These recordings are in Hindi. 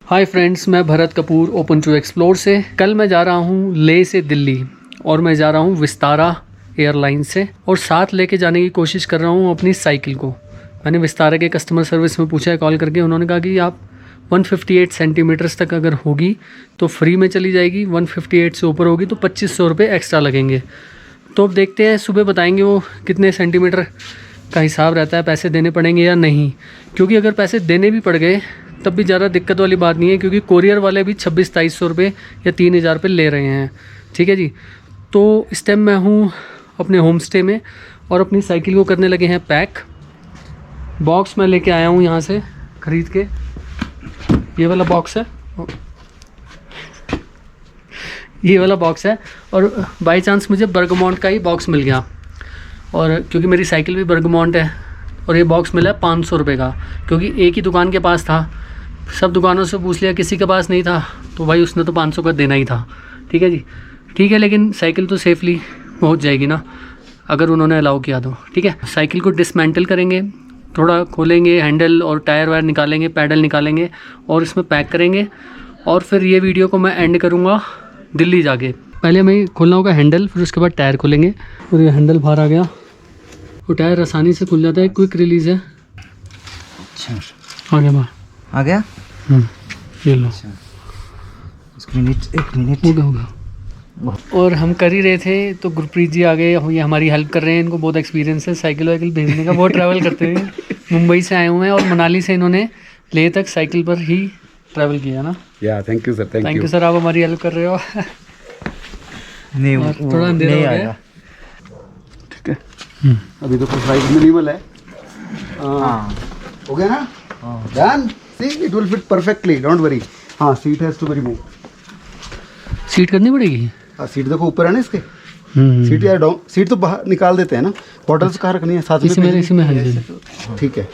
हाय फ्रेंड्स, मैं Bharat Kapoor open to explore से। कल मैं जा रहा हूँ लेह से दिल्ली और मैं जा रहा हूँ विस्तारा एयरलाइन से और साथ लेके जाने की कोशिश कर रहा हूँ अपनी साइकिल को। मैंने विस्तारा के कस्टमर सर्विस में पूछा है कॉल करके, उन्होंने कहा कि आप 158 सेंटीमीटर्स तक अगर होगी तो फ्री में चली जाएगी, 158 से ऊपर होगी तो 2500 रुपये एक्स्ट्रा लगेंगे। तो अब देखते हैं, सुबह बताएंगे वो कितने सेंटीमीटर का हिसाब रहता है, पैसे देने पड़ेंगे या नहीं। क्योंकि अगर पैसे देने भी पड़ गए तब भी ज़्यादा दिक्कत वाली बात नहीं है, क्योंकि कोरियर वाले भी 2600-2300 रुपये या 3000 रुपये ले रहे हैं। ठीक है जी। तो इस टाइम मैं हूँ अपने होम स्टे में और अपनी साइकिल को करने लगे हैं पैक। बॉक्स मैं लेके आया हूँ यहाँ से ख़रीद के, ये वाला बॉक्स है, ये वाला बॉक्स है। और बाय चांस मुझे बर्गमॉन्ट का ही बॉक्स मिल गया, और क्योंकि मेरी साइकिल भी बर्गमॉन्ट है। और ये बॉक्स मिला 500 रुपये का, क्योंकि एक ही दुकान के पास था। सब दुकानों से पूछ लिया, किसी के पास नहीं था, तो भाई उसने तो 500 का देना ही था। ठीक है जी, ठीक है। लेकिन साइकिल तो सेफली पहुंच जाएगी ना, अगर उन्होंने अलाउ किया तो। ठीक है, साइकिल को डिसमेंटल करेंगे, थोड़ा खोलेंगे, हैंडल और टायर वायर निकालेंगे, पैडल निकालेंगे और इसमें पैक करेंगे। और फिर ये वीडियो को मैं एंड करूँगा दिल्ली जाके। पहले हमें खोलना होगा हैंडल, फिर उसके बाद टायर खोलेंगे। और ये हैंडल बाहर आ गया, वो टायर आसानी से खुल जाता है, क्विक रिलीज़ है। अच्छा, आ गया बाहर, आ गया। ये लो। एक मिनट हो गया। और हम कर ही रहे थे तो गुरप्रीत जी आ गए, ये हमारी हेल्प कर रहे हैं। इनको बहुत एक्सपीरियंस है साइकिल वाइकिल भेजने का, बहुत ट्रैवल करते हैं। मुंबई से आए हुए हैं और मनाली से इन्होंने लेह तक साइकिल पर ही ट्रैवल किया ना। या thank you sir, thank you sir, आप हमारी हेल्प कर रहे हो। नहीं, थोड़ा अंधेरा हो गया। ठीक है, अभी तो कुछ राइड मिनिमल है। हो गया ना? Done. See it will fit perfectly, don't worry. हाँ, seat has to be remove. Seat करनी पड़ेगी। हाँ, सीट देखो ऊपर है ना इसके। सीट या डाउन, सीट तो बाहर निकाल देते हैं ना। बॉटल्स कहाँ रखनी है? साथ में इसमें है। ठीक है।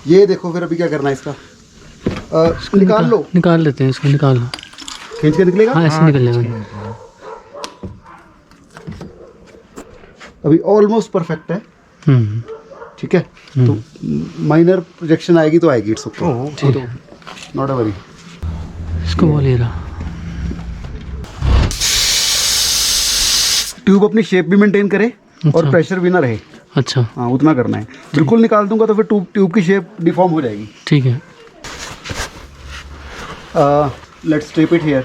ये देखो, फिर अभी क्या करना है इसका? निकाल लो, निकाल लेते हैं इसको, निकाल लो। खींच के निकलेगा? हाँ, ऐसे निकल जाएगा। अभी ऑलमोस्ट परफेक्ट है। ठीक है, तो माइनर प्रोजेक्शन आएगी तो आएगी, it's okay, not a worry. इसको वो ले रहा, ट्यूब अपनी शेप भी मेंटेन करे और प्रेशर भी ना रहे। अच्छा, हाँ, उतना करना है। बिल्कुल निकाल दूंगा तो फिर ट्यूब की शेप डिफॉर्म हो जाएगी। ठीक है। Let's tape it here.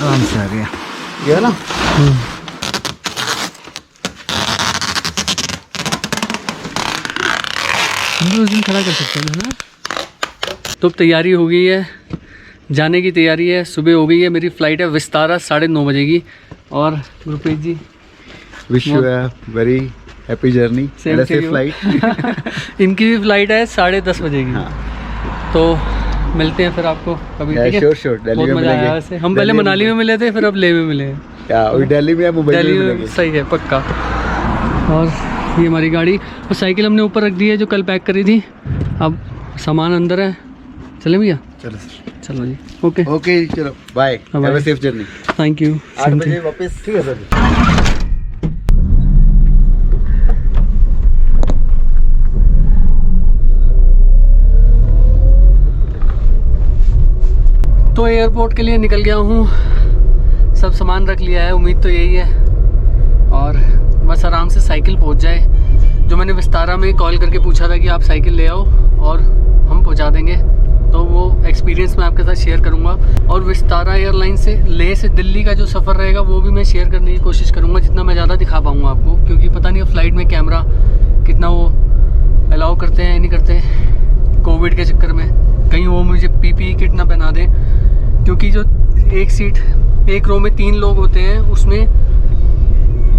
आराम से आ गया। गया ना? उस दिन खड़ा कर सकते हैं ना। तो तैयारी हो गई है, जाने की तैयारी है। सुबह हो गई है, मेरी फ़्लाइट है विस्तारा 9:30 बजे की। और Gurpreet ji, wish you a very happy journey and a safe flight. इनकी भी फ़्लाइट है 10:30 बजे की। तो मिलते हैं फिर आपको कभी। ठीक है, श्योर, दिल्ली में मिलेंगे। वैसे हम पहले मनाली में मिले थे, फिर अब लेह में मिले हैं। क्या दिल्ली में या मुंबई में मिलेंगे? सही है, पक्का। और ये हमारी गाड़ी और साइकिल हमने ऊपर रख दी है जो कल पैक करी थी। अब सामान अंदर है। चले भैया? चलो सर, चलो जी। ओके ओके, चलो bye, have a safe journey. Thank you. 8 बजे वापस। ठीक है सर। तो एयरपोर्ट के लिए निकल गया हूँ, सब सामान रख लिया है। उम्मीद तो यही है, और बस आराम से साइकिल पहुँच जाए। जो मैंने विस्तारा में कॉल करके पूछा था कि आप साइकिल ले आओ और हम पहुँचा देंगे, तो वो एक्सपीरियंस मैं आपके साथ शेयर करूँगा। और विस्तारा एयरलाइन से लेह से दिल्ली का जो सफ़र रहेगा वो भी मैं शेयर करने की कोशिश करूँगा, जितना मैं ज़्यादा दिखा पाऊँगा आपको। क्योंकि पता नहीं फ़्लाइट में कैमरा कितना वो अलाउ करते हैं या नहीं करते, कोविड के चक्कर में कहीं वो मुझे PPE किट ना पहना दें। क्योंकि जो एक रो में 3 लोग होते हैं, उसमें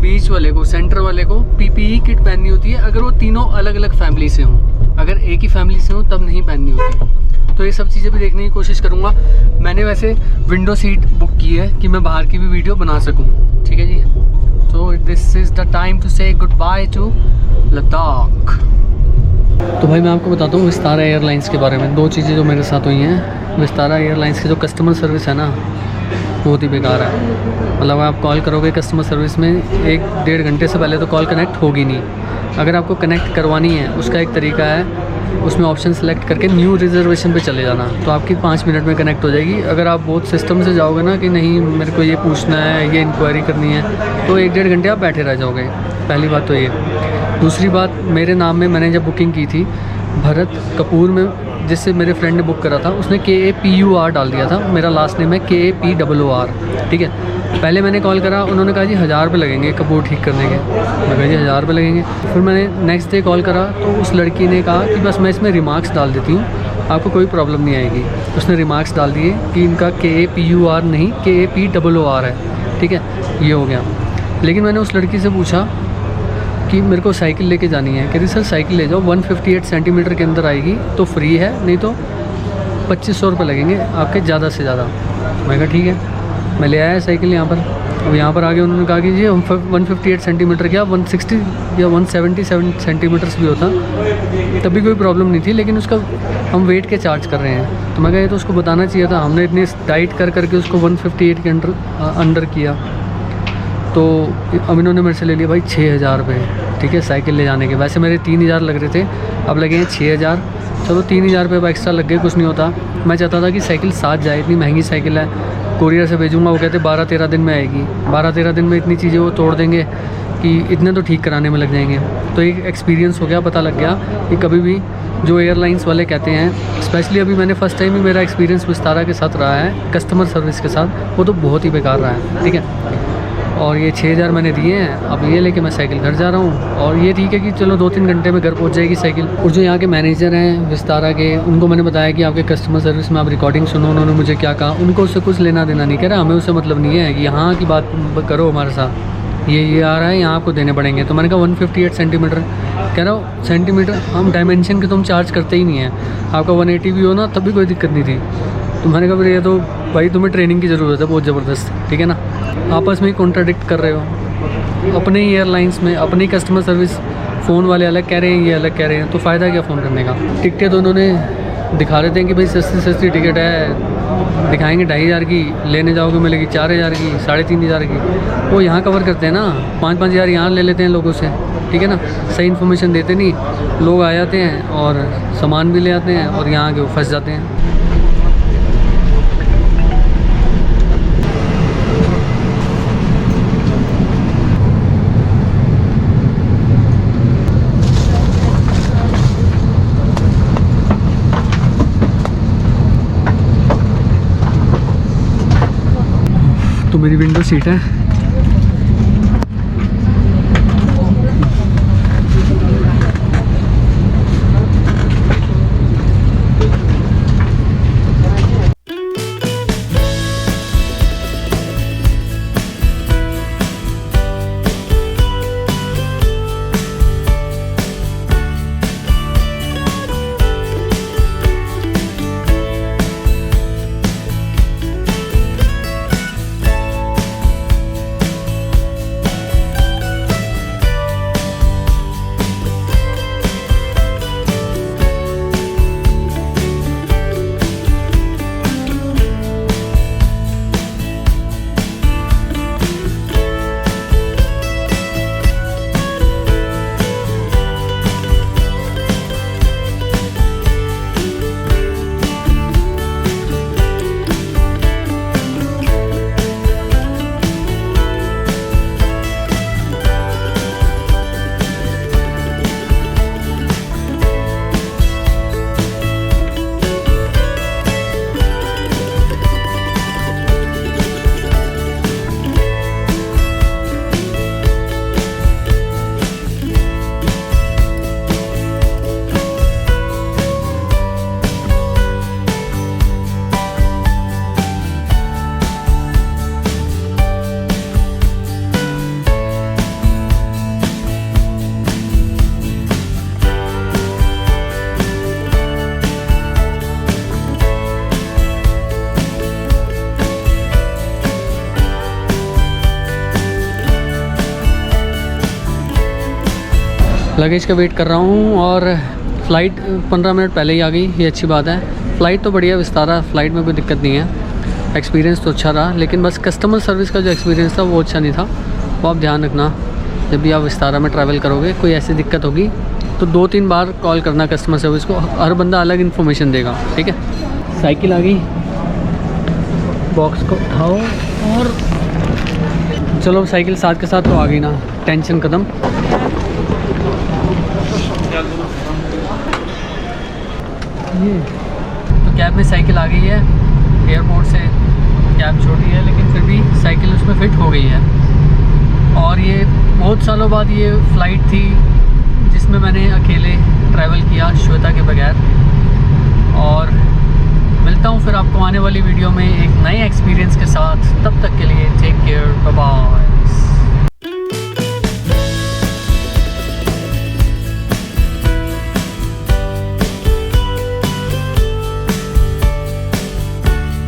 बीच वाले को, सेंटर वाले को PPE किट पहननी होती है, अगर वो तीनों अलग अलग फैमिली से हों। अगर एक ही फैमिली से हों तब नहीं पहननी होती। तो ये सब चीज़ें भी देखने की कोशिश करूँगा। मैंने वैसे विंडो सीट बुक की है कि मैं बाहर की भी वीडियो बना सकूँ। ठीक है जी। This is the time to say goodbye to Ladakh. तो भाई मैं आपको बताता हूँ विस्तारा एयरलाइंस के बारे में। दो चीज़ें जो मेरे साथ हुई हैं। विस्तारा एयरलाइंस की जो कस्टमर सर्विस है ना, बहुत ही बेकार है। मतलब आप कॉल करोगे कस्टमर सर्विस में 1-1.5 घंटे से पहले तो कॉल कनेक्ट होगी नहीं। अगर आपको कनेक्ट करवानी है उसका एक तरीका है, उसमें ऑप्शन सेलेक्ट करके न्यू रिजर्वेशन पे चले जाना, तो आपकी 5 मिनट में कनेक्ट हो जाएगी। अगर आप बहुत सिस्टम से जाओगे ना कि नहीं मेरे को ये पूछना है, ये इंक्वायरी करनी है, तो 1-1.5 घंटे आप बैठे रह जाओगे। पहली बात तो ये। दूसरी बात, मेरे नाम में मैंने जब बुकिंग की थी भरत कपूर में, जिससे मेरे फ्रेंड ने बुक करा था, उसने KAPUR डाल दिया था। मेरा लास्ट नेम है KAPRR, ठीक है। पहले मैंने कॉल करा, उन्होंने कहा जी 1000 रुपये लगेंगे कपूर ठीक करने के। मैं कहा जी 1000 रुपये लगेंगे। फिर मैंने नेक्स्ट डे कॉल करा तो उस लड़की ने कहा कि बस मैं इसमें रिमार्क्स डाल देती हूँ, आपको कोई प्रॉब्लम नहीं आएगी। उसने रिमार्क्स डाल दिए कि इनका KAPUR नहीं KAPRR है, ठीक है। ये हो गया। लेकिन मैंने उस लड़की से पूछा कि मेरे को साइकिल लेके जानी है। कह रही सर साइकिल ले जाओ, 158 सेंटीमीटर के अंदर आएगी तो फ्री है, नहीं तो 2500 रुपये लगेंगे आपके ज़्यादा से ज़्यादा। मैं कहा ठीक है। मैं ले आया साइकिल यहाँ पर। अब यहाँ पर आगे उन्होंने कहा कि जी 158 सेंटीमीटर क्या 160 या 177 सेंटीमीटर्स भी होता तभी कोई प्रॉब्लम नहीं थी, लेकिन उसका हम वेट के चार्ज कर रहे हैं। तो मैं कहा तो उसको बताना चाहिए था, हमने इतनी टाइट कर करके उसको 158 के अंडर किया। तो अब इन्होंने मेरे से ले लिया भाई 6000 रुपये, ठीक है, साइकिल ले जाने के। वैसे मेरे 3000 लग रहे थे, अब लगे हैं 6000। चलो 3000 रुपये एक्स्ट्रा लग गए, कुछ नहीं होता। मैं चाहता था कि साइकिल साथ जाए, इतनी महंगी साइकिल है, कोरियर से भेजूँगा, वो कहते 12-13 दिन में आएगी। 12-13 दिन में इतनी चीज़ें वो तोड़ देंगे कि इतने तो ठीक कराने में लग जाएंगे। तो एक एक्सपीरियंस हो गया, पता लग गया कि कभी भी जो एयरलाइंस वाले कहते हैं, स्पेशली अभी मैंने फ़र्स्ट टाइम ही मेरा एक्सपीरियंस विस्तारा के साथ रहा है कस्टमर सर्विस के साथ, वो तो बहुत ही बेकार रहा है, ठीक है। और ये 6000 मैंने दिए हैं, अब ये लेके मैं साइकिल घर जा रहा हूँ। और ये ठीक है कि चलो 2-3 घंटे में घर पहुँच जाएगी साइकिल। और जो यहाँ के मैनेजर हैं विस्तारा के, उनको मैंने बताया कि आपके कस्टमर सर्विस में आप रिकॉर्डिंग सुनो। उन्होंने मुझे क्या कहा, उनको उससे कुछ लेना देना नहीं। कह रहा हमें उससे मतलब नहीं है कि यहाँ की बात करो हमारे साथ, ये आ रहा है यहाँ आपको देने पड़ेंगे। तो मैंने कहा 158 सेंटीमीटर। कह रहा हूँ सेंटीमीटर हम डायमेंशन के तुम चार्ज करते ही नहीं है, आपका 180 भी हो ना तब भी कोई दिक्कत नहीं थी। तो मैंने कहा फिर ये तो भाई तुम्हें ट्रेनिंग की ज़रूरत है बहुत ज़बरदस्त, ठीक है ना। आपस में ही कॉन्ट्राडिक्ट कर रहे हो, अपने ही एयरलाइंस में अपनी कस्टमर सर्विस, फ़ोन वाले अलग कह रहे हैं, ये अलग कह रहे हैं, तो फ़ायदा क्या फ़ोन करने का। टिकटें तो उन्होंने दिखा रहे थे कि भाई सस्ती टिकट है, दिखाएंगे 2500 की, लेने जाओगे मिलेगी 4000 की, 3500 की। वो यहाँ कवर करते हैं ना, 5-5 हज़ार यहाँ ले लेते हैं लोगों से, ठीक है ना। सही इन्फॉर्मेशन देते नहीं, लोग आ जाते हैं और सामान भी ले आते हैं और यहाँ आके वो फंस जाते हैं। तो मेरी विंडो सीट है। लगेज का वेट कर रहा हूँ और फ़्लाइट 15 मिनट पहले ही आ गई, ये अच्छी बात है। फ़्लाइट तो बढ़िया विस्तारा, फ़्लाइट में कोई दिक्कत नहीं है, एक्सपीरियंस तो अच्छा रहा, लेकिन बस कस्टमर सर्विस का जो एक्सपीरियंस था वो अच्छा नहीं था। वो आप ध्यान रखना जब भी आप विस्तारा में ट्रैवल करोगे, कोई ऐसी दिक्कत होगी तो 2-3 बार कॉल करना कस्टमर सर्विस को, हर बंदा अलग इन्फॉर्मेशन देगा, ठीक है। साइकिल आ गई, बॉक्स को उठाओ और चलो, साइकिल साथ के साथ तो आ गई ना, टेंशन ख़त्म। ये तो कैब में साइकिल आ गई है, एयरपोर्ट से कैब छोटी है लेकिन फिर भी साइकिल उसमें फ़िट हो गई है। और ये बहुत सालों बाद ये फ़्लाइट थी जिसमें मैंने अकेले ट्रैवल किया, श्वेता के बगैर। और मिलता हूँ फिर आपको आने वाली वीडियो में एक नए एक्सपीरियंस के साथ, तब तक के लिए टेक केयर, बाय बाय।